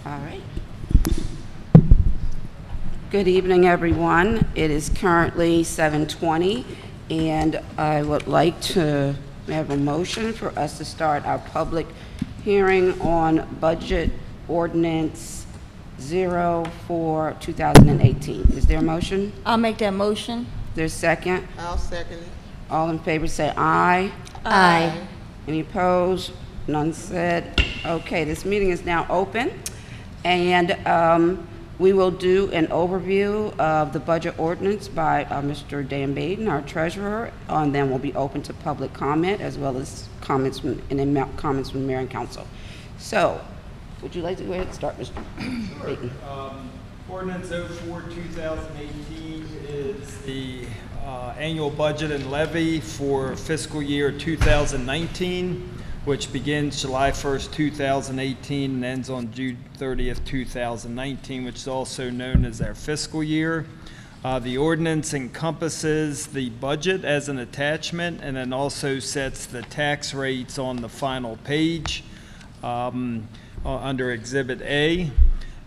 All right. Good evening, everyone. It is currently 7:20, and I would like to have a motion for us to start our public hearing on Budget Ordinance 0 for 2018. Is there a motion? I'll make that motion. There's a second? I'll second it. All in favor say aye. Aye. Any opposed? None said. Okay, this meeting is now open, and we will do an overview of the budget ordinance by Mr. Dan Baden, our treasurer, and then we'll be open to public comment as well as comments from mayor and council. So, would you like to go ahead and start, Mr. Baden? Ordinance 04-2018 is the annual budget and levy for fiscal year 2019, which begins July 1st, 2018 and ends on June 30th, 2019, which is also known as our fiscal year. The ordinance encompasses the budget as an attachment and then also sets the tax rates on the final page under Exhibit A.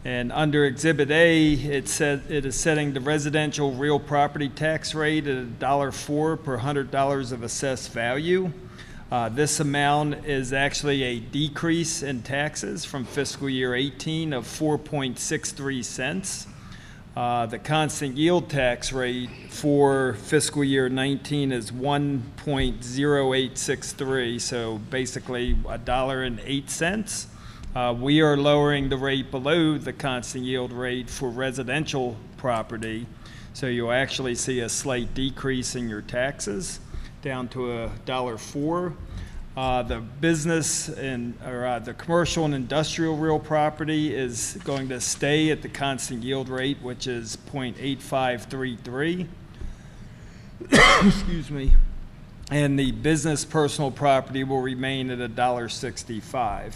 And under Exhibit A, it is setting the residential real property tax rate at $1.04 per $100 of assessed value. This amount is actually a decrease in taxes from fiscal year 18 of 4.63 cents. The constant yield tax rate for fiscal year 19 is 1.0863, so basically $1.08. We are lowering the rate below the constant yield rate for residential property, so you'll actually see a slight decrease in your taxes down to $1.04. The business and the commercial and industrial real property is going to stay at the constant yield rate, which is 0.8533. Excuse me. And the business personal property will remain at $1.65.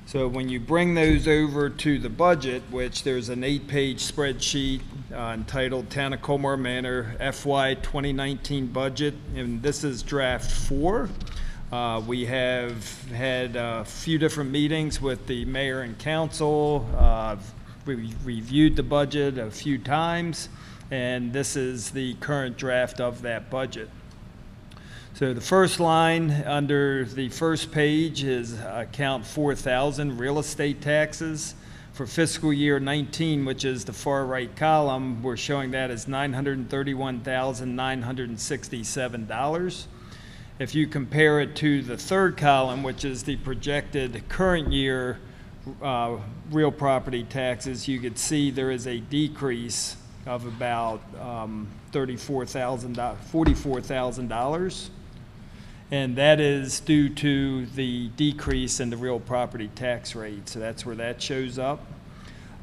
So when you bring those over to the budget, which there's an 8-page spreadsheet entitled Town of Colmar Manor FY2019 budget, and this is draft 4. We have had a few different meetings with the mayor and council. We reviewed the budget a few times, and this is the current draft of that budget. So the first line under the first page is account 4,000 real estate taxes. For fiscal year 19, which is the far right column, we're showing that as $931,967. If you compare it to the third column, which is the projected current year real property taxes, you could see there is a decrease of about $44,000. And that is due to the decrease in the real property tax rate. So that's where that shows up.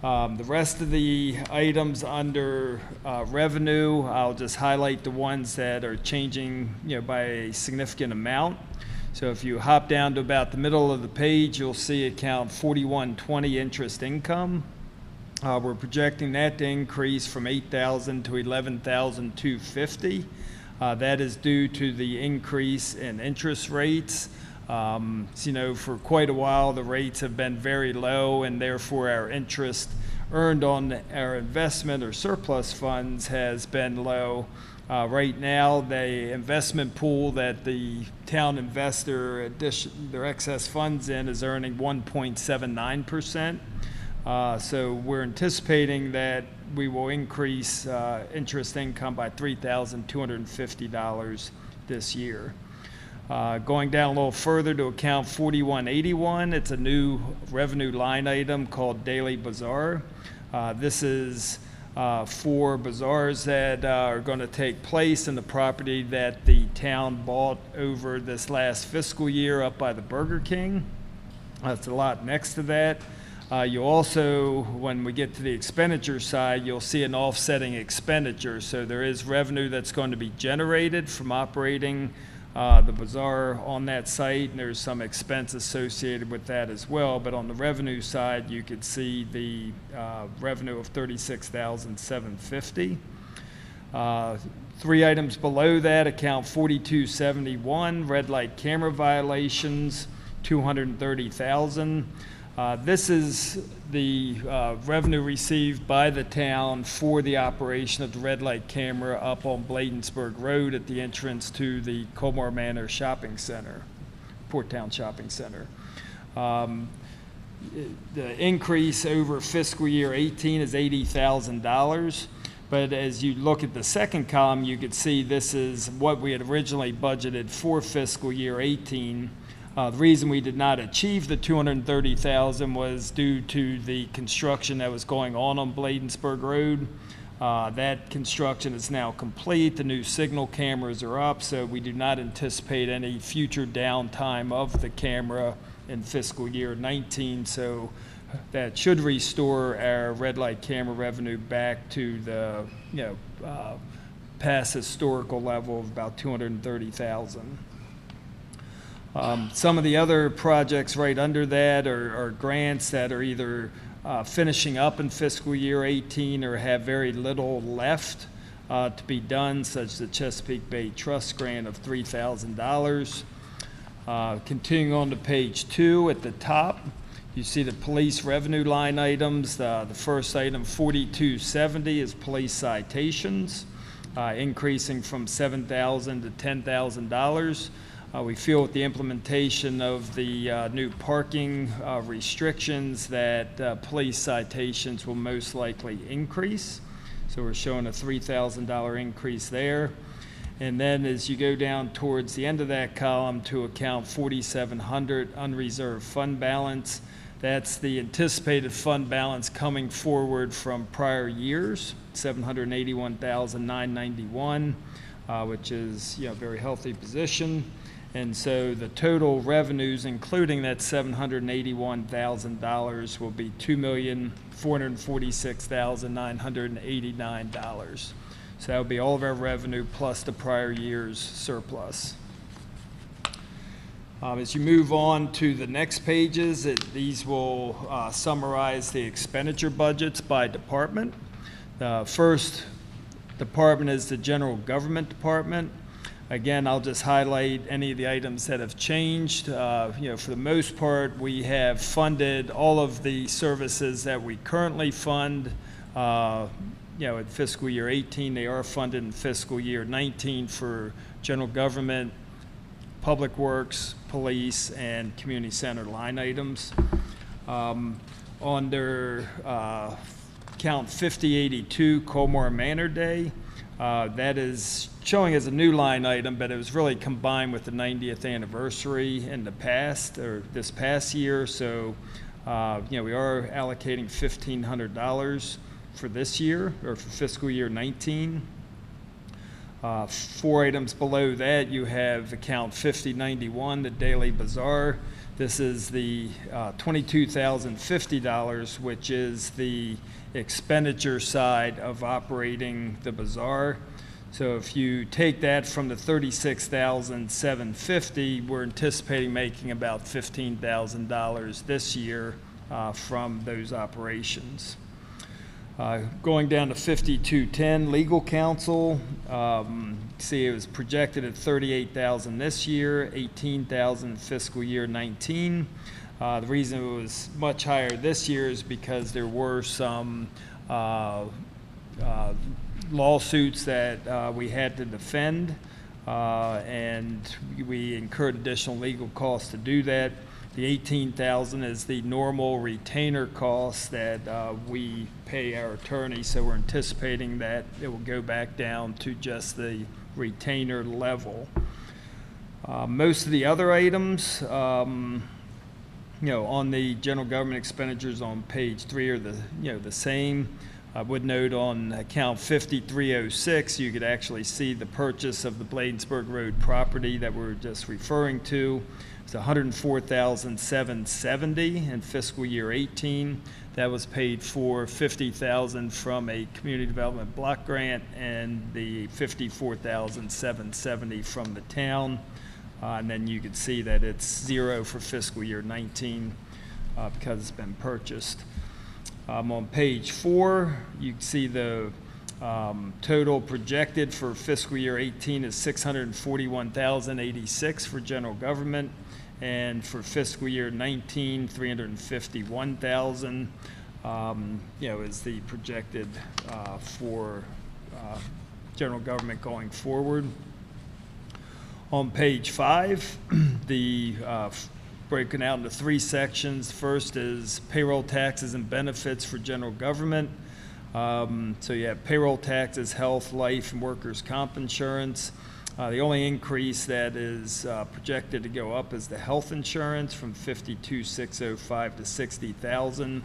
The rest of the items under revenue, I'll just highlight the ones that are changing, by a significant amount. So if you hop down to about the middle of the page, you'll see account 4120 interest income. We're projecting that to increase from $8,000 to $11,250. That is due to the increase in interest rates. For quite a while, the rates have been very low, and therefore our interest earned on our investment or surplus funds has been low. Right now, the investment pool that the town investor their excess funds in is earning 1.79%. So we're anticipating that we will increase interest income by $3,250 this year. Going down a little further to account 4181, it's a new revenue line item called Daily Bazaar. This is for bazaars that are going to take place in the property that the town bought over this last fiscal year up by the Burger King. That's a lot next to that. You also, when we get to the expenditure side, you'll see an offsetting expenditure. So there is revenue that's going to be generated from operating the bazaar on that site, and there's some expense associated with that as well. But on the revenue side, you could see the revenue of $36,750. 3 items below that, account 4271, red light camera violations, $230,000. This is the revenue received by the town for the operation of the red light camera up on Bladensburg Road at the entrance to the Colmar Manor Shopping Center, Port Town Shopping Center. The increase over fiscal year 18 is $80,000. But as you look at the second column, you could see this is what we had originally budgeted for fiscal year 18. The reason we did not achieve the $230,000 was due to the construction that was going on Bladensburg Road. That construction is now complete. The new signal cameras are up, so we do not anticipate any future downtime of the camera in fiscal year 19. So that should restore our red light camera revenue back to the past historical level of about $230,000. Some of the other projects right under that are grants that are either finishing up in fiscal year 18 or have very little left to be done, such as the Chesapeake Bay Trust grant of $3,000. Continuing on to page 2 at the top, you see the police revenue line items. The first item, 4270, is police citations, increasing from $7,000 to $10,000. We feel with the implementation of the new parking restrictions that police citations will most likely increase. So we're showing a $3,000 increase there. And then as you go down towards the end of that column to account 4700 unreserved fund balance, that's the anticipated fund balance coming forward from prior years, $781,991, which is a very healthy position. And so the total revenues, including that $781,000, will be $2,446,989. So that would be all of our revenue plus the prior year's surplus. As you move on to the next pages, these will summarize the expenditure budgets by department. The first department is the General Government Department. Again, I'll just highlight any of the items that have changed. For the most part, we have funded all of the services that we currently fund. In fiscal year 18, they are funded in fiscal year 19 for general government, public works, police, and community center line items. Under count 5082, Colmar Manor Day, that is showing as a new line item, but it was really combined with the 90th anniversary in the past, or this past year. So, we are allocating $1,500 for this year, or for fiscal year 19. 4 items below that, you have account 5091, the Daily Bazaar. This is the $22,050, which is the expenditure side of operating the bazaar. So if you take that from the $36,750, we're anticipating making about $15,000 this year from those operations. Going down to 5210, legal counsel. See, it was projected at $38,000 this year, $18,000 fiscal year 19. The reason it was much higher this year is because there were some lawsuits that we had to defend, and we incurred additional legal costs to do that. The $18,000 is the normal retainer costs that we pay our attorney, so we're anticipating that it will go back down to just the retainer level. Most of the other items, on the general government expenditures on page 3 are the same. I would note on account 5306, you could actually see the purchase of the Bladensburg Road property that we're just referring to. It's $104,770 in fiscal year 18. That was paid for $50,000 from a community development block grant and the $54,770 from the town. And then you can see that it's 0 for fiscal year 19 because it's been purchased. On page 4, you can see the total projected for fiscal year 18 is $641,086 for general government And for fiscal year 19, 351,000, is the projected for general government going forward. On page 5, the broken out into 3 sections. First is payroll taxes and benefits for general government. So you have payroll taxes, health, life, and workers' comp insurance. The only increase that is projected to go up is the health insurance from $52,605 to $60,000.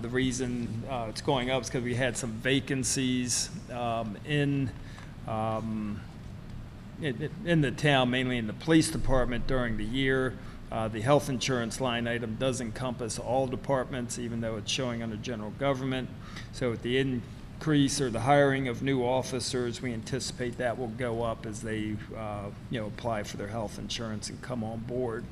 The reason it's going up is because we had some vacancies in the town, mainly in the police department during the year. The health insurance line item does encompass all departments, even though it's showing under general government. So with the increase or the hiring of new officers, we anticipate that will go up as they apply for their health insurance and come on board.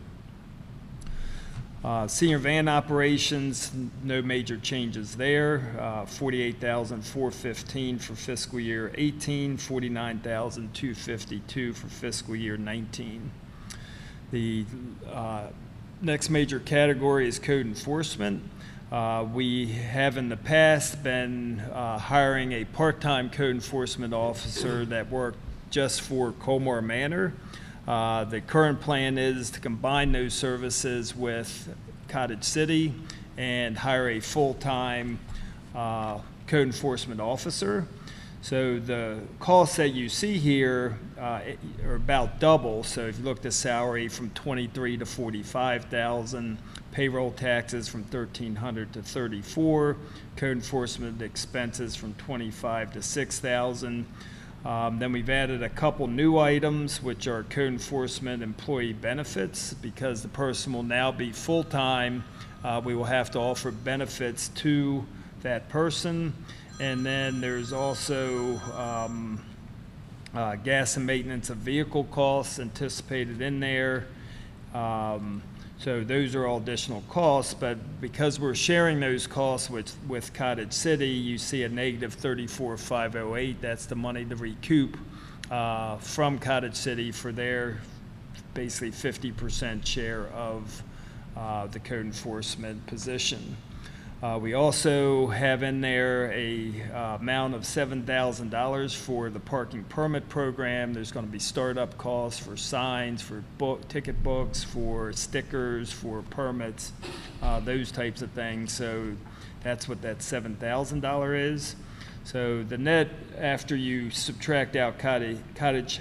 Senior van operations, no major changes there. $48,415 for fiscal year 18, $49,252 for fiscal year 19. The next major category is code enforcement. We have in the past been hiring a part-time code enforcement officer that worked just for Colmar Manor. The current plan is to combine those services with Cottage City and hire a full-time code enforcement officer. So the costs that you see here are about double. So if you look at the salary from $23,000 to $45,000, payroll taxes from $1,300 to $34,000, code enforcement expenses from $25,000 to $6,000. Then we've added a couple new items, which are code enforcement employee benefits. Because the person will now be full-time, we will have to offer benefits to that person. And then there's also gas and maintenance of vehicle costs anticipated in there. So those are all additional costs, but because we're sharing those costs with Cottage City, you see a negative $34,508. That's the money to recoup from Cottage City for their basically 50% share of the code enforcement position. We also have in there a amount of $7,000 for the parking permit program. There's going to be startup costs for signs, for ticket books, for stickers, for permits, those types of things. So that's what that $7,000 is. So the net, after you subtract out Cottage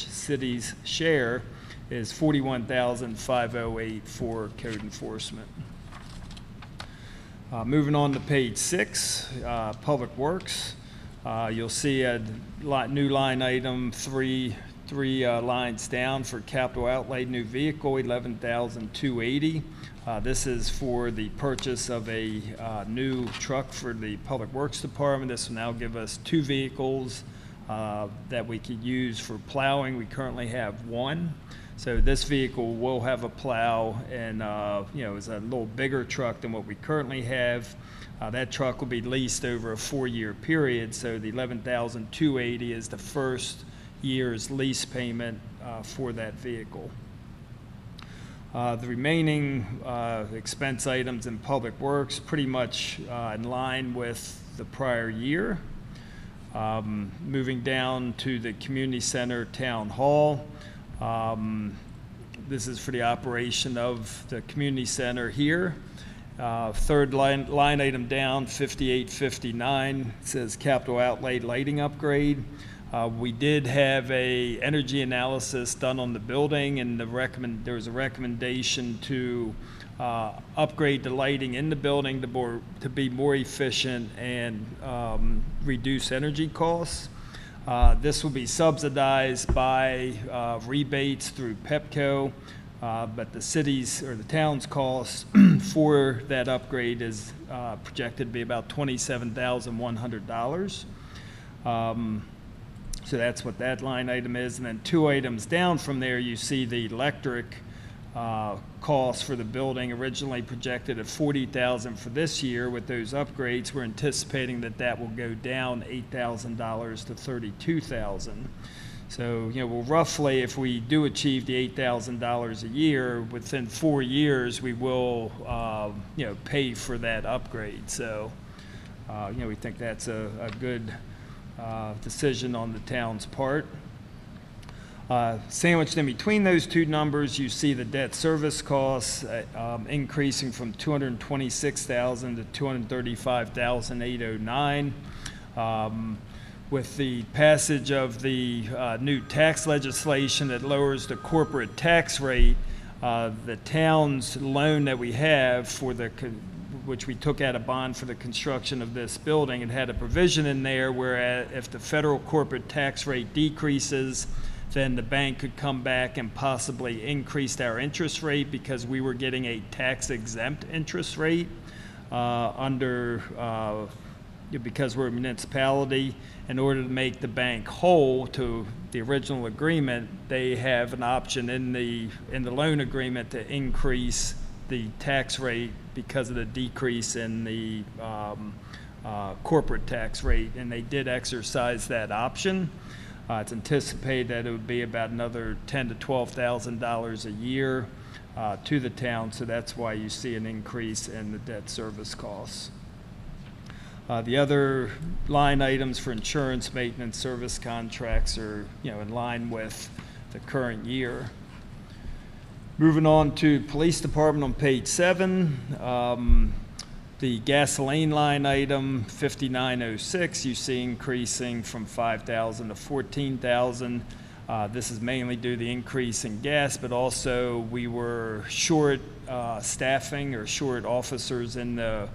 City's share, is $41,508 for code enforcement. Moving on to page 6, Public Works. You'll see a new line item, three lines down for capital outlay new vehicle, $11,280. This is for the purchase of a new truck for the Public Works Department. This will now give us 2 vehicles that we could use for plowing. We currently have 1. So this vehicle will have a plow and, is a little bigger truck than what we currently have. That truck will be leased over a 4-year period, so the $11,280 is the first year's lease payment for that vehicle. The remaining expense items in Public Works pretty much in line with the prior year. Moving down to the Community Center Town Hall. This is for the operation of the community center here. Third line item down, 5859, says capital outlay lighting upgrade. We did have a energy analysis done on the building, and there was a recommendation to upgrade the lighting in the building to be more efficient and reduce energy costs. This will be subsidized by rebates through PEPCO, but the city's or the town's cost for that upgrade is projected to be about $27,100. So that's what that line item is. And then 2 items down from there, you see the electric cost for the building, originally projected at $40,000 for this year. With those upgrades, we're anticipating that will go down $8,000 to $32,000. So, well, roughly, if we do achieve the $8,000 a year, within 4 years, we will, pay for that upgrade. So, we think that's a good decision on the town's part. Sandwiched in between those two numbers, you see the debt service costs increasing from $226,000 to $235,809. With the passage of the new tax legislation that lowers the corporate tax rate, the town's loan that we have for which we took out a bond for the construction of this building, it had a provision in there where if the federal corporate tax rate decreases, then the bank could come back and possibly increase our interest rate because we were getting a tax-exempt interest rate because we're a municipality. In order to make the bank whole to the original agreement, they have an option in the loan agreement to increase the tax rate because of the decrease in the corporate tax rate, and they did exercise that option. It's anticipated that it would be about another $10,000 to $12,000 a year to the town, so that's why you see an increase in the debt service costs. The other line items for insurance, maintenance, service contracts are, in line with the current year. Moving on to police department on page 7, the gasoline line item 5906 you see increasing from $5,000 to $14,000. This is mainly due to the increase in gas, but also we were short staffing or short officers in the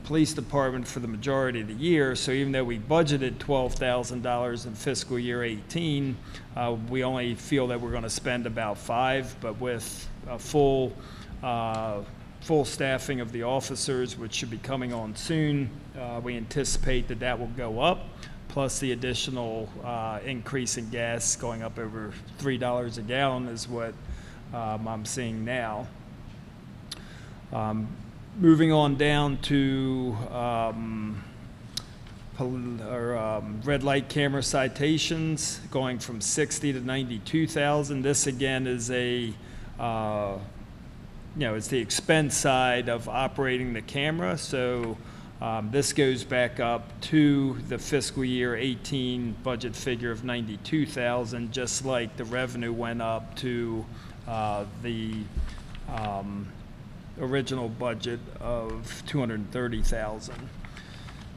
police department for the majority of the year. So even though we budgeted $12,000 in fiscal year 18, we only feel that we're going to spend about $5,000, but with a full staffing of the officers, which should be coming on soon, we anticipate that will go up, plus the additional increase in gas going up over $3 a gallon is what I'm seeing now. Moving on down to red light camera citations, going from 60 to 92,000. This again is it's the expense side of operating the camera. So this goes back up to the fiscal year 18 budget figure of 92,000, just like the revenue went up to the original budget of 230,000.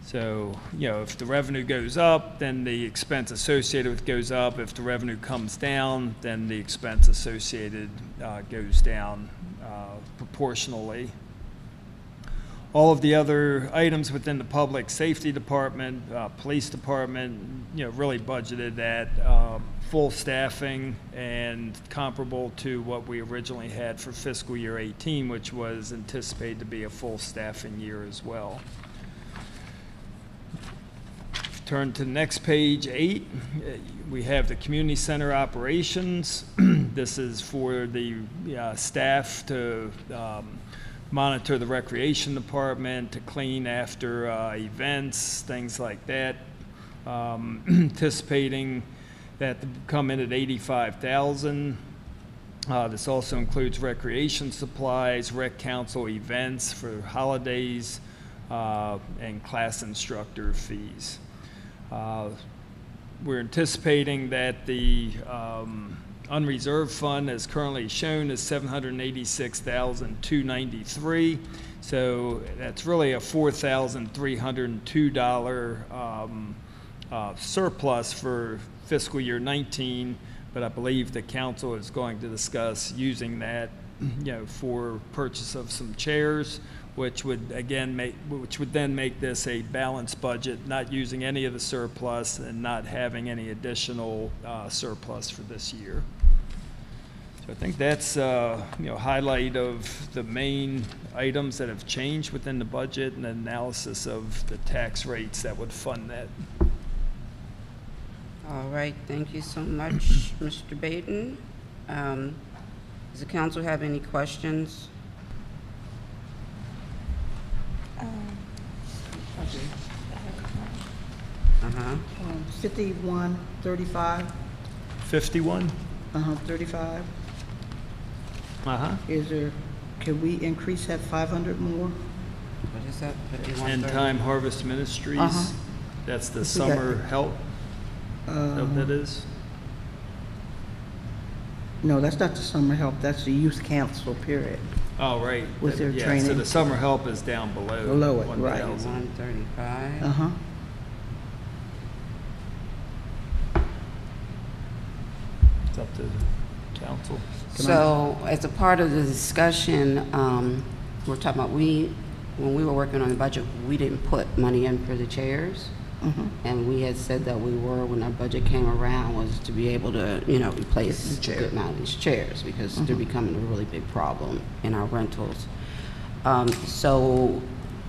So, if the revenue goes up, then the expense associated with it goes up. If the revenue comes down, then the expense associated goes down proportionally. All of the other items within the public safety department, police department, really budgeted at full staffing and comparable to what we originally had for fiscal year 18, which was anticipated to be a full staffing year as well. Turn to the next page, 8. We have the community center operations. This is for the staff to monitor the recreation department, to clean after events, things like that. Anticipating that to come in at 85,000. This also includes recreation supplies, rec council events for holidays, and class instructor fees. We're anticipating that the unreserved fund as currently shown is $786,293. So that's really a $4,302 surplus for fiscal year 19, but I believe the council is going to discuss using that, for purchase of some chairs, which would then make this a balanced budget, not using any of the surplus and not having any additional surplus for this year. So I think that's highlight of the main items that have changed within the budget and analysis of the tax rates that would fund that. All right, thank you so much, Mr. Baden. Does the council have any questions? Okay. 5135, 51. 35. Uh-huh. Is there, can we increase that 500 more? What is that? End 5130? Time Harvest Ministries. Uh-huh. That's the We got- summer help. That is. No, that's not the summer help, that's the youth council period. Oh, right. With their Yeah, so training. the summer help is down below. Below it, right. 1,000. 135. Uh-huh. It's up to council. So, as a part of the discussion, we're talking about, when we were working on the budget, we didn't put money in for the chairs. And we had said that we were, when our budget came around, was to be able to, replace a good amount of these chairs because they're becoming a really big problem in our rentals. So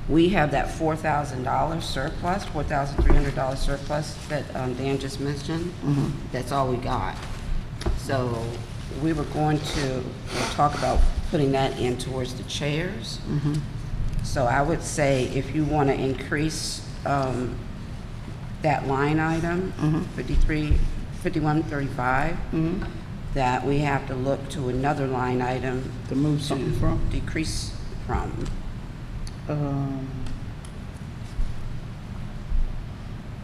we have that $4,000 surplus, $4,300 surplus that Dan just mentioned. That's all we got. So we were going to talk about putting that in towards the chairs. So I would say if you want to increase that line item, 5135, that we have to look to another line item To move something from? decrease from.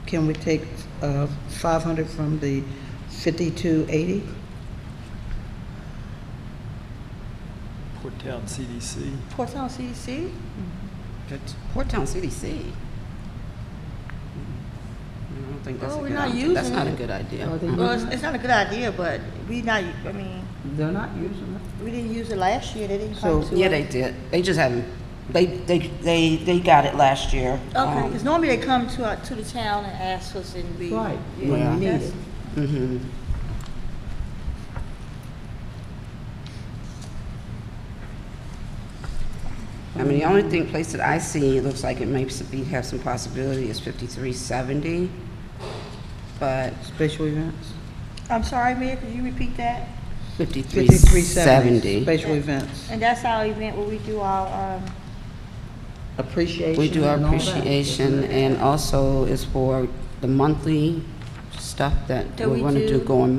Can we take 500 from the 5280? Port Town CDC. Port Town CDC? Port Town CDC. I don't think that's Well, a we're good not idea. using That's not a it. good idea. Are they Well, it's not a good idea, but we not, I mean, They're not using it. we didn't use it last year, they didn't come So- to Yeah, us. they did. They just haven't, they got it last year. Okay, because normally they come to the town and ask us and we. Right, Yeah, when we need that's- it. Mm-hmm. I mean, the only place that I see, looks like it may have some possibility is 5370, but Special events? I'm sorry, Mayor, could you repeat that? 5370. Special events. And that's our event where we do our, Appreciation. We do our and all that. appreciation, and also is for the monthly stuff that That we're we going to do do. going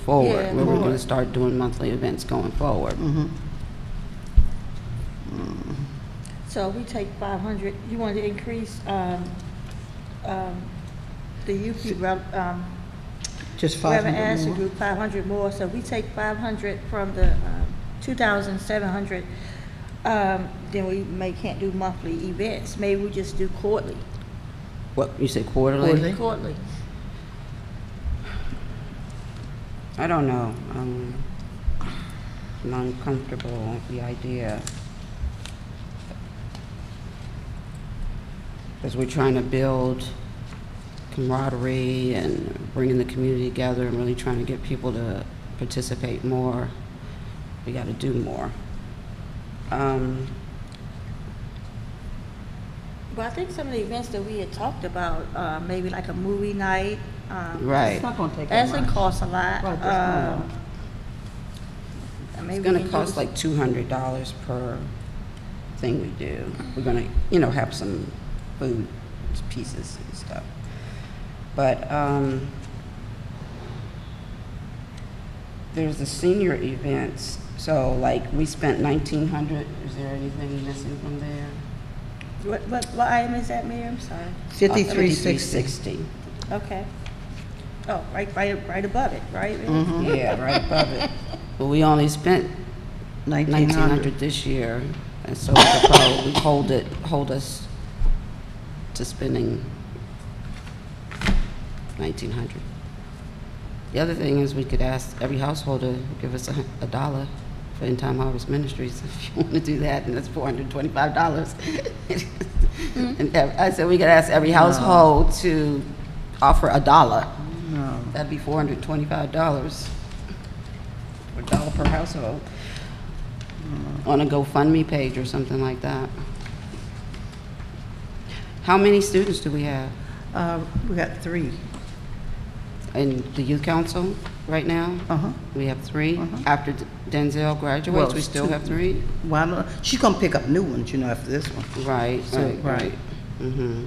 forward. Yeah, We're going forward. to start doing monthly events going forward. so we take 500, you want to increase, the UP, Just Reverend 500 Astor more? Group, 500 more, so we take 500 from the 2,700, then we can't do monthly events, maybe we just do quarterly. What, you say quarterly? Quarterly. Quarterly. I don't know. I'm uncomfortable with the idea. Because we're trying to build camaraderie and bringing the community together and really trying to get people to participate more. We got to do more. But I think some of the events that we had talked about, maybe like a movie night. Right. It's not gonna take That that doesn't much. cost a lot. Right, that's not It's Maybe going we to can cost use- like $200 per thing we do. We're going to, have some food pieces and stuff. But there's the senior events. So like we spent $1,900. Is there anything missing from there? What item is that, Mayor? I'm sorry. 5360. Okay. Oh, right above it, right? Mayor? Yeah, right above it. But we only spent 1900. $1,900 this year, and so it could probably hold us to spending $1,900. The other thing is we could ask every household to give us $1 for End Time Harvest Ministries if you want to do that, and that's $425. And I said we could ask every household to offer $1. No. That'd be $425. $1 per household. On a GoFundMe page or something like that. How many students do we have We got 3. in the youth council right now? Uh-huh. We have 3. After Denzel graduates, Well, we it's still 2. have 3? Why not? She's gonna pick up new ones, after this one. Right, So, right. right. Mm-hmm.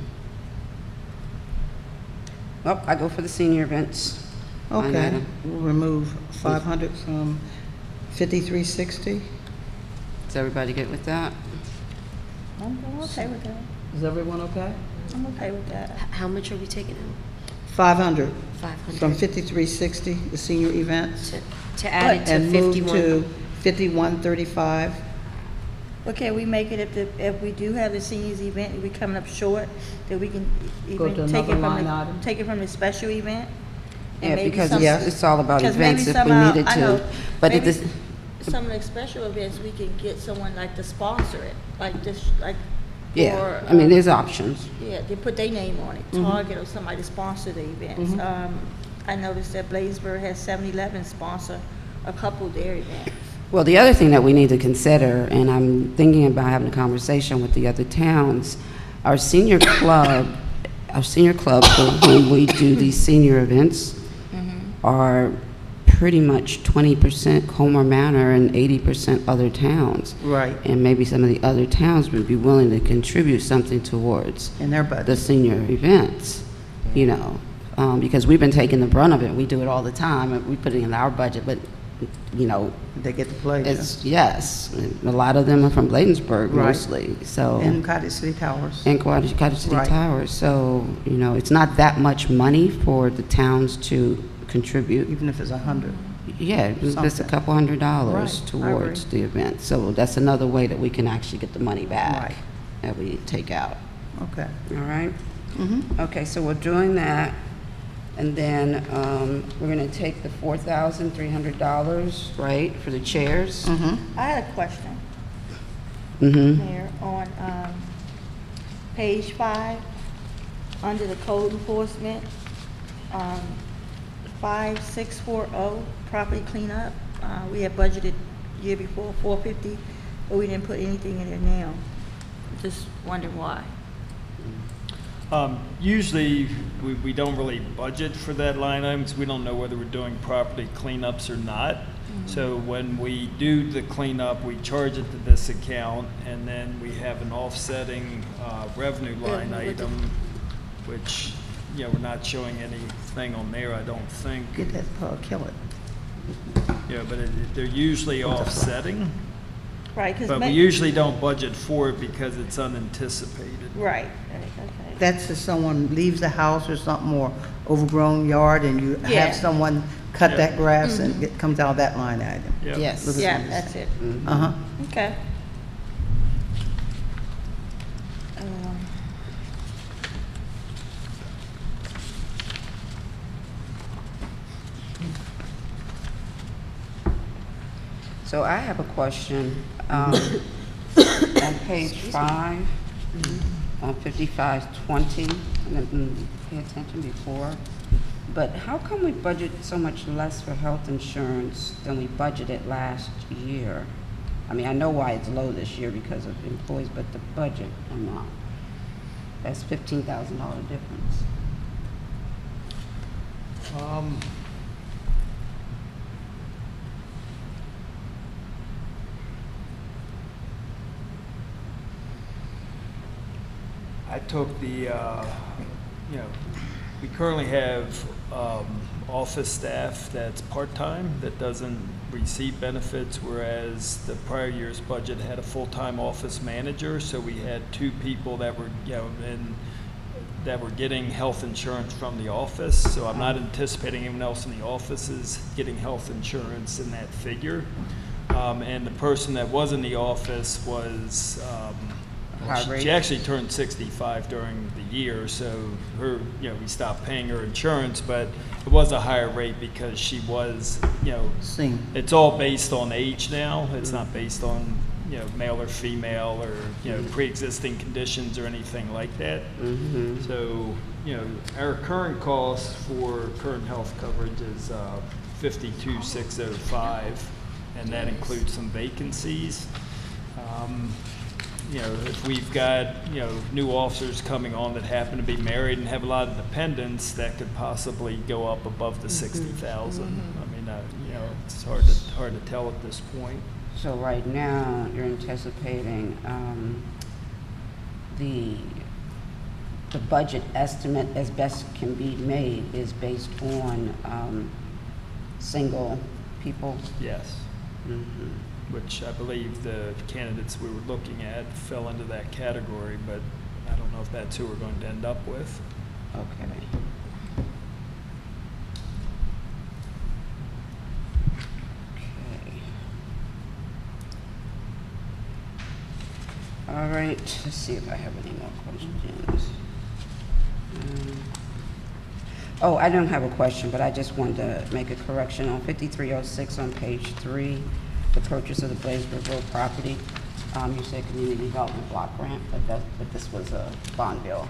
Well, I go for the senior events. line Okay, item. we'll remove 500 from 5360. Is everybody good with that? I'm okay with that. Is everyone okay? I'm okay with that. How much are we taking out? 500 500? from 5360, the senior events, To add it to and move 51? to 5135. Okay, we make it if we do have the seniors event, we coming up short, that we can Go even to take it another from line item? take it from the special event. And Yeah, maybe because some- Yes. it's all about 'cause maybe events if we somehow- needed I know, to. But it maybe is, some of the special events, we can get someone like to sponsor it, like this, like. yeah, or, I mean, there's options. Yeah, they put their name on it, Target or somebody to sponsor the events. I noticed that Blaisburg has 7-Eleven sponsor a couple of their events. Well, the other thing that we need to consider, and I'm thinking about having a conversation with the other towns, our senior club for when we do these senior events are pretty much 20% Colmar Manor and 80% other towns. Right, And maybe some of the other towns would be willing to contribute something towards in their the budget. senior events, you know, because we've been taking the brunt of it. We do it all the time, and we put it in our budget, but, you know, They get to play. it's, yes, a lot of them are from Bladensburg Right. mostly, so. And Cottage City Towers. And Cottage City Right. Towers, so, you know, it's not that much money for the towns to contribute. Even if it's 100. Yeah, it's just a Something. couple $100 Right, I towards agree. the event. So that's another way that we can actually get the money back Right. that we take out. Okay. All right? Mm-hmm. Okay, so we're doing that, and then we're going to take the $4,300, right, for the chairs? Mm-hmm. I had a question, Mm-hmm. Mayor, on page 5, under the code enforcement, 5640, property cleanup. We had budgeted year before $450, but we didn't put anything in there now. Just wondering why. Usually, we don't really budget for that line item because we don't know whether we're doing property cleanups or not. So when we do the cleanup, we charge it to this account, and then we have an offsetting revenue line Yeah, with the- item, which, you know, we're not showing anything on there, I don't think. Get that, kill it. Yeah, but they're usually offsetting, Right, because. but we usually don't budget for it because it's unanticipated. Right, okay. That's if someone leaves the house or something, or overgrown yard, and you Yeah. have someone cut Yeah. that grass and it comes out of that line item. Yep. Yes. Yeah, that's it. Uh-huh. Okay. So I have a question. On page 5, on 5520, and I didn't pay attention before, but how come we budget so much less for health insurance than we budgeted last year? I mean, I know why it's low this year because of employees, but the budget amount, that's $15,000 difference. I took the, you know, we currently have office staff that's part-time, that doesn't receive benefits, whereas the prior year's budget had a full-time office manager, so we had 2 people that were, you know, that were getting health insurance from the office, so I'm not anticipating anyone else in the office is getting health insurance in that figure. And the person that was in the office was, High rate. she actually turned 65 during the year, so her, you know, we stopped paying her insurance, but it was a higher rate because she was, you know, Sing. it's all based on age now. It's not based on, you know, male or female or, you know, pre-existing conditions or anything like that. So, you know, our current cost for current health coverage is $52,605, and that includes some vacancies. You know, if we've got, you know, new officers coming on that happen to be married and have a lot of dependents, that could possibly go up above the 60,000. I mean, you know, it's hard to tell at this point. So right now, you're anticipating the the budget estimate as best can be made is based on single people. Yes. Mhm. Which I believe the candidates we were looking at fell into that category, but I don't know if that's who we're going to end up with. Okay. Okay. All right, let's see if I have any more questions. Oh, I don't have a question, but I just wanted to make a correction on 5306 on page 3, the purchase of the Blaisdell Road property. You said community development block grant, but this was a bond bill,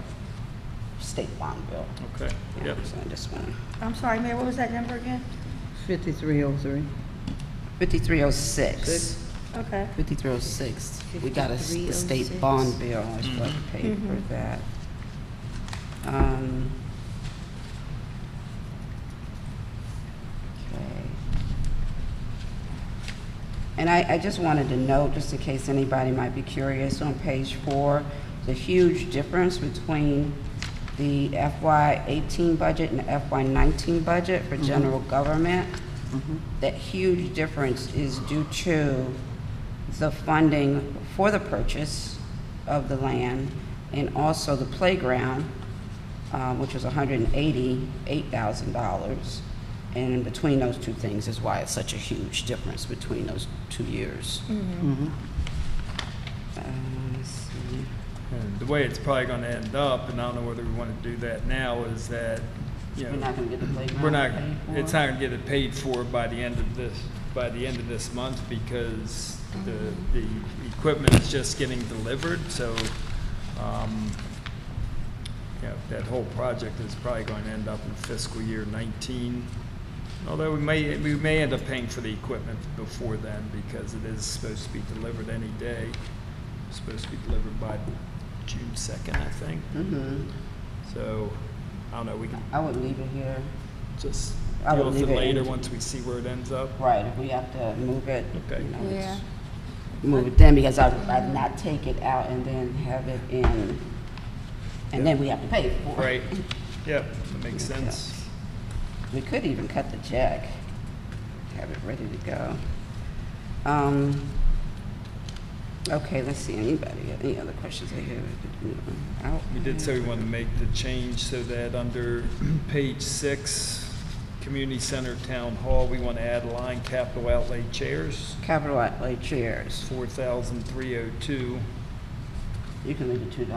state bond bill. Okay. Yeah, Yep. so I just want to. I'm sorry, Mayor, what was that number again? 5303. 5306. Okay. 5306. We got the 5306. state bond bill is what paid for that. Okay. And I just wanted to note, just in case anybody might be curious, on page 4, the huge difference between the FY18 budget and the FY19 budget for general government. That huge difference is due to the funding for the purchase of the land and also the playground, which was $188,000. And between those two things is why it's such a huge difference between those 2 years. Let's see. And the way it's probably going to end up, and I don't know whether we want to do that now, is that, you know, We're not going to get the playground we're not, paid for? it's not going to get it paid for by the end of this month because the equipment is just getting delivered, so, you know, that whole project is probably going to end up in fiscal year 19. Although we may end up paying for the equipment before then because it is supposed to be delivered any day. It's supposed to be delivered by June 2nd, I think. So, I don't know, we can I would leave it here. just I would deal with it leave it later in- once we see where it ends up. Right, if we have to move it, Okay. you know, Yeah. let's move it then, because I'd not take it out and then have it in, and then we have to pay for it. Right, yep, that makes sense. We could even cut the check, have it ready to go. Okay, let's see, any other questions I have? We did say we wanted to make the change so that under page 6, Community Center Town Hall, we want to add a line capital outlay chairs, Capital outlay chairs, 4,302. you can leave it $2.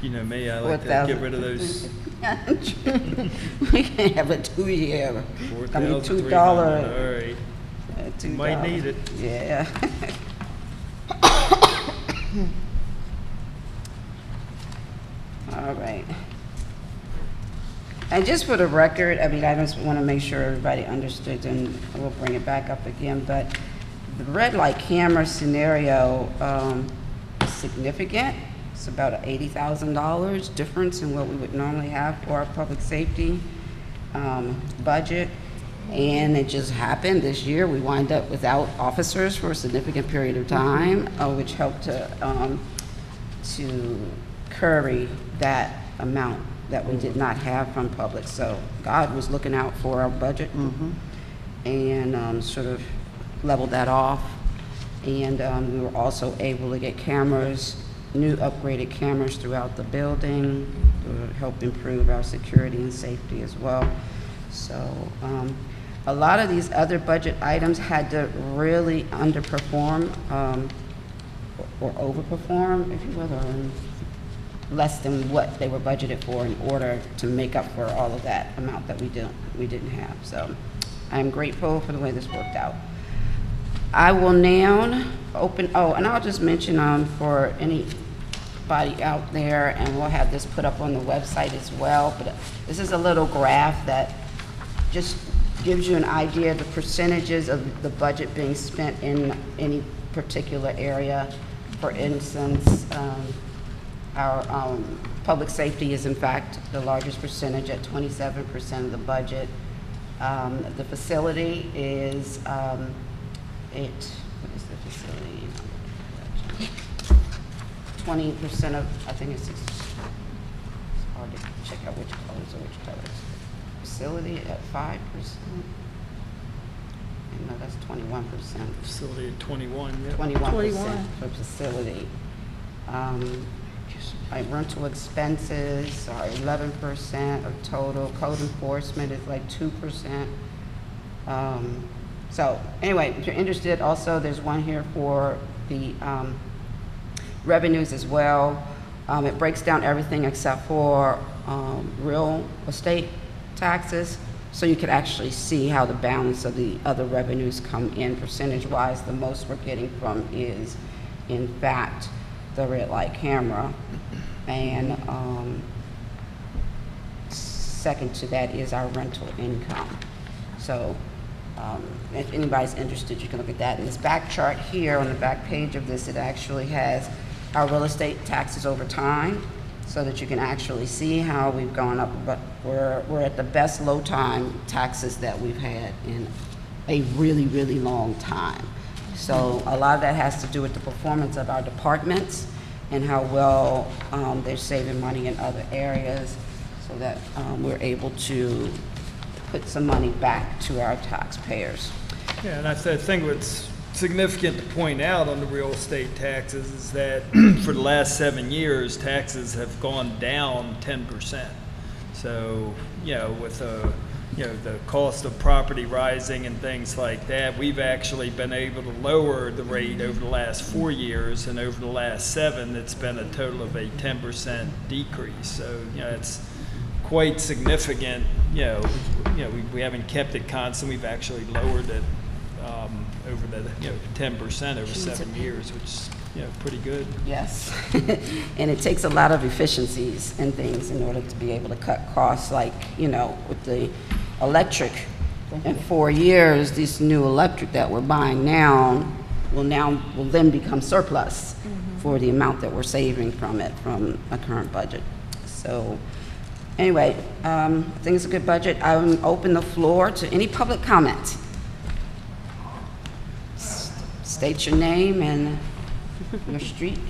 You know me, I like to get rid of those. We can have a 2-year, I mean, $2. All right, $2. might need it. Yeah. All right. And just for the record, I mean, I just want to make sure everybody understood, and we'll bring it back up again, but the red light camera scenario is significant. It's about an $80,000 difference in what we would normally have for our public safety budget. And it just happened this year, we wind up without officers for a significant period of time, which helped to curry that amount that we did not have from public. So God was looking out for our budget and sort of leveled that off. And we were also able to get cameras, new upgraded cameras throughout the building to help improve our security and safety as well. So a lot of these other budget items had to really underperform or overperform, if you will, or less than what they were budgeted for in order to make up for all of that amount that we didn't have. So I'm grateful for the way this worked out. I will now open, and I'll just mention for anybody out there, and we'll have this put up on the website as well, but this is a little graph that just gives you an idea of the percentages of the budget being spent in any particular area. For instance, our public safety is in fact the largest percentage at 27% of the budget. The facility is, what is the facility? 20% of, I think it's hard to check out which colors are which colors. Facility at 5%. No, that's 21%. Facility at 21, yeah. 21% 21. for facility. Rental expenses are 11% of total. Code enforcement is like 2%. So anyway, if you're interested, also there's one here for the revenues as well. It breaks down everything except for real estate taxes, so you could actually see how the balance of the other revenues come in percentage-wise. The most we're getting from is, in fact, the red light camera, and second to that is our rental income. So if anybody's interested, you can look at that. In this back chart here, on the back page of this, it actually has our real estate taxes over time, so that you can actually see how we've gone up. But we're at the best low time taxes that we've had in a really, really long time. So a lot of that has to do with the performance of our departments and how well they're saving money in other areas, so that we're able to put some money back to our taxpayers. Yeah, and I think what's significant to point out on the real estate taxes is that for the last 7 years, taxes have gone down 10%. So, with the cost of property rising and things like that, we've actually been able to lower the rate over the last 4 years, and over the last 7, it's been a total of a 10% decrease. So, it's quite significant. We haven't kept it constant. We've actually lowered it over the 10% over 7 years, which is pretty good. Yes, and it takes a lot of efficiencies and things in order to be able to cut costs, like, with the electric. In 4 years, this new electric that we're buying now will then become surplus for the amount that we're saving from it, from a current budget. So anyway, I think it's a good budget. I will open the floor to any public comment. State your name and your street.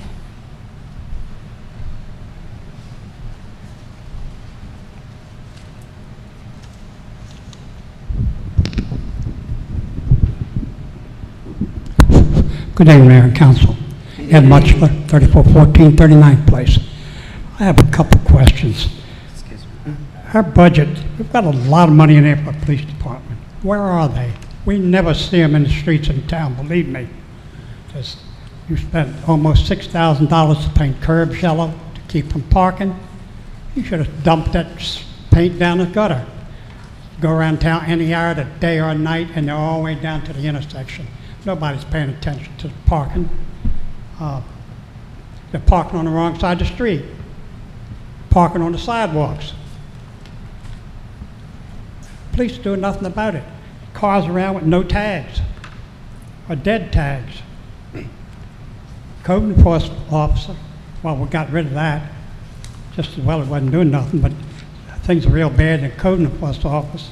Good day, Mayor and Council. Ed Muchler, 3414 39th Place. I have a couple questions. Excuse me. Our budget, we've got a lot of money in there for the police department. Where are they? We never see them in the streets in town, believe me. You spent almost $6,000 to paint curbs yellow to keep from parking. You should have dumped that paint down the gutter. Go around town any hour of the day or night, and they're all the way down to the intersection. Nobody's paying attention to the parking. They're parking on the wrong side of the street, parking on the sidewalks. Police doing nothing about it. Cars around with no tags or dead tags. Code enforcement officer, well, we got rid of that. Just as well, it wasn't doing nothing, but things are real bad in code enforcement office.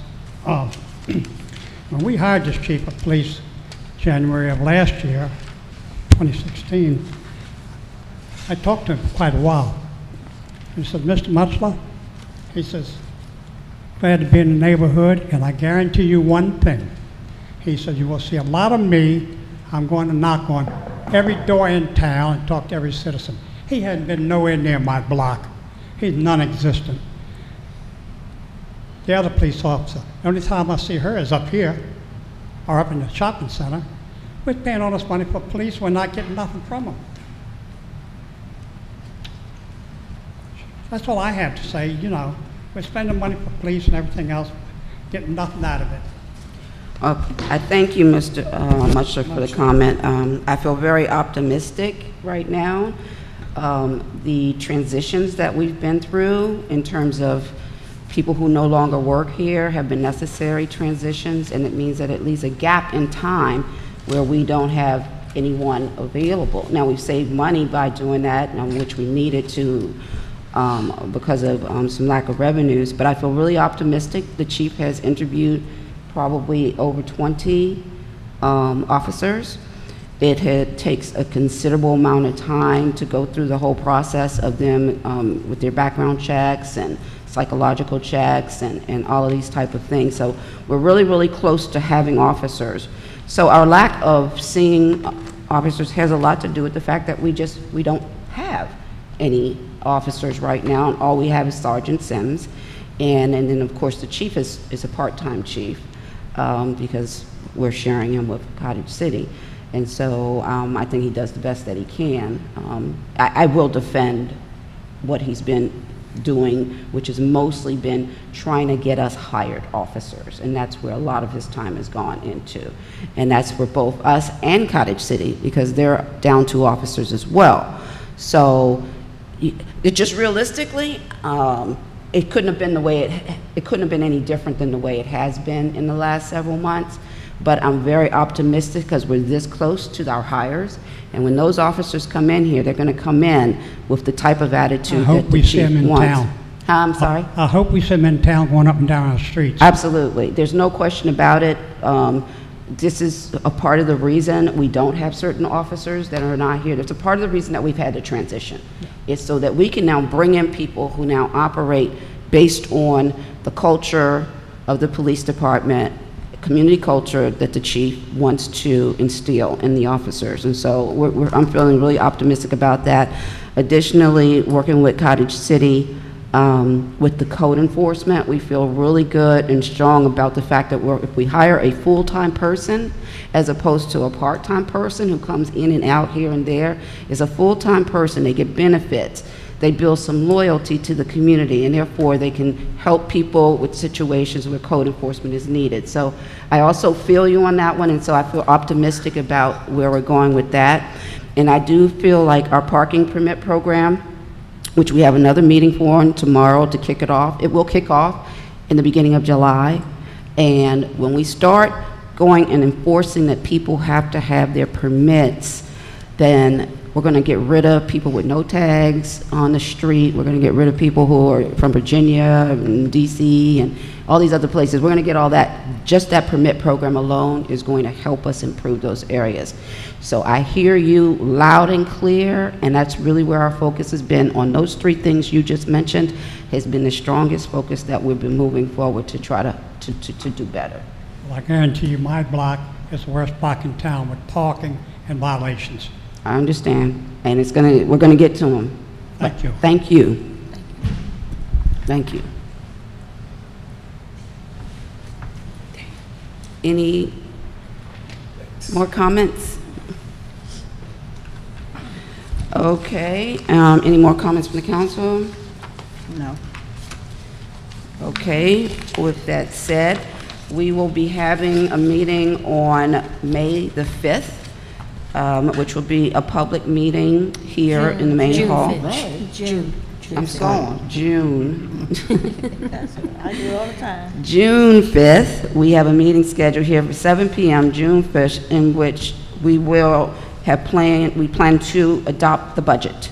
When we hired this chief of police January of last year, 2016, I talked to him for quite a while. He said, Mr. Muchler, he says, glad to be in the neighborhood, and I guarantee you one thing. He said, you will see a lot of me. I'm going to knock on every door in town and talk to every citizen. He hadn't been nowhere near my block. He's non-existent. The other police officer, the only time I see her is up here, or up in the shopping center. We're paying all this money for police, we're not getting nothing from them. That's all I have to say. We're spending money for police and everything else, getting nothing out of it. I thank you, Mr. Muchler, for the comment. I feel very optimistic right now. The transitions that we've been through in terms of people who no longer work here have been necessary transitions, and it means that it leaves a gap in time where we don't have anyone available. Now, we've saved money by doing that, which we needed to because of some lack of revenues, but I feel really optimistic. The chief has interviewed probably over 20 officers, takes a considerable amount of time to go through the whole process of them with their background checks and psychological checks and all of these type of things. So we're really, really close to having officers. So our lack of seeing officers has a lot to do with the fact that we don't have any officers right now, and all we have is Sergeant Sims. And then, of course, the chief is a part-time chief because we're sharing him with Cottage City. And so I think he does the best that he can. I will defend what he's been doing, which has mostly been trying to get us hired officers. And that's where a lot of his time has gone into. And that's for both us and Cottage City, because they're down 2 officers as well. So it just realistically, it couldn't have been it couldn't have been any different than the way it has been in the last several months. But I'm very optimistic because we're this close to our hires. And when those officers come in here, they're going to come in with the type of attitude that the chief wants. I'm sorry? I hope we see them in town going up and down our streets. Absolutely. There's no question about it. This is a part of the reason we don't have certain officers that are not here. There's a part of the reason that we've had to transition. It's so that we can now bring in people who now operate based on the culture of the police department, community culture that the chief wants to instill in the officers. And so I'm feeling really optimistic about that. Additionally, working with Cottage City, with the code enforcement, we feel really good and strong about the fact that if we hire a full-time person as opposed to a part-time person who comes in and out here and there, is a full-time person, they get benefits, they build some loyalty to the community, and therefore they can help people with situations where code enforcement is needed. So I also feel you on that one, and so I feel optimistic about where we're going with that. And I do feel like our parking permit program, which we have another meeting for tomorrow to kick it off. It will kick off in the beginning of July. And when we start going and enforcing that people have to have their permits, then we're going to get rid of people with no tags on the street. We're going to get rid of people who are from Virginia and DC and all these other places. We're going to get all that. Just that permit program alone is going to help us improve those areas. So I hear you loud and clear, and that's really where our focus has been on those 3 things you just mentioned, has been the strongest focus that we've been moving forward to try to do better. Well, I guarantee you my block is the worst block in town with parking and violations. I understand, and we're gonna get to them. Thank you. Thank you. Thank you. Any more comments? Okay, any more comments from the council? No. Okay, with that said, we will be having a meeting on May the 5th, which will be a public meeting here in the main June hall. 5th. June. I'm sorry, June. I do it all the time. June 5th, we have a meeting scheduled here for 7 p.m., June 5th, in which we plan to adopt the budget.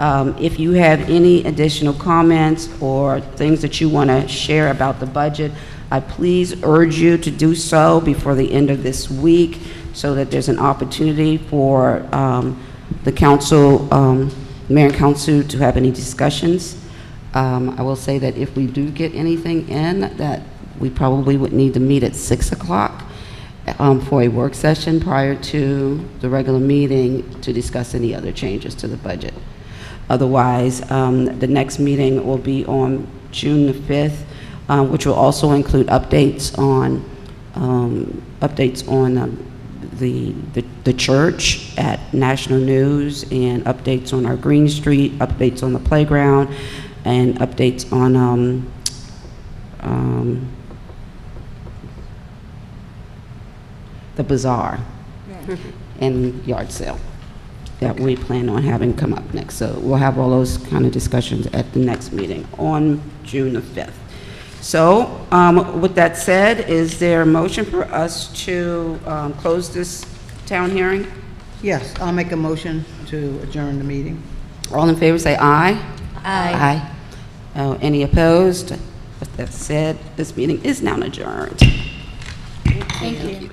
If you have any additional comments or things that you want to share about the budget, I please urge you to do so before the end of this week so that there's an opportunity for the council, mayor and council to have any discussions. I will say that if we do get anything in, that we probably would need to meet at 6 o'clock for a work session prior to the regular meeting to discuss any other changes to the budget. Otherwise, the next meeting will be on June the 5th, which will also include updates on the church at national news, and updates on our Green Street, updates on the playground, and updates on the bazaar and yard sale that we plan on having come up next. So we'll have all those kind of discussions at the next meeting on June the 5th. So with that said, is there a motion for us to close this town hearing? Yes, I'll make a motion to adjourn the meeting. All in favor say aye. Aye. Aye. Any opposed? With that said, this meeting is now adjourned. Thank you.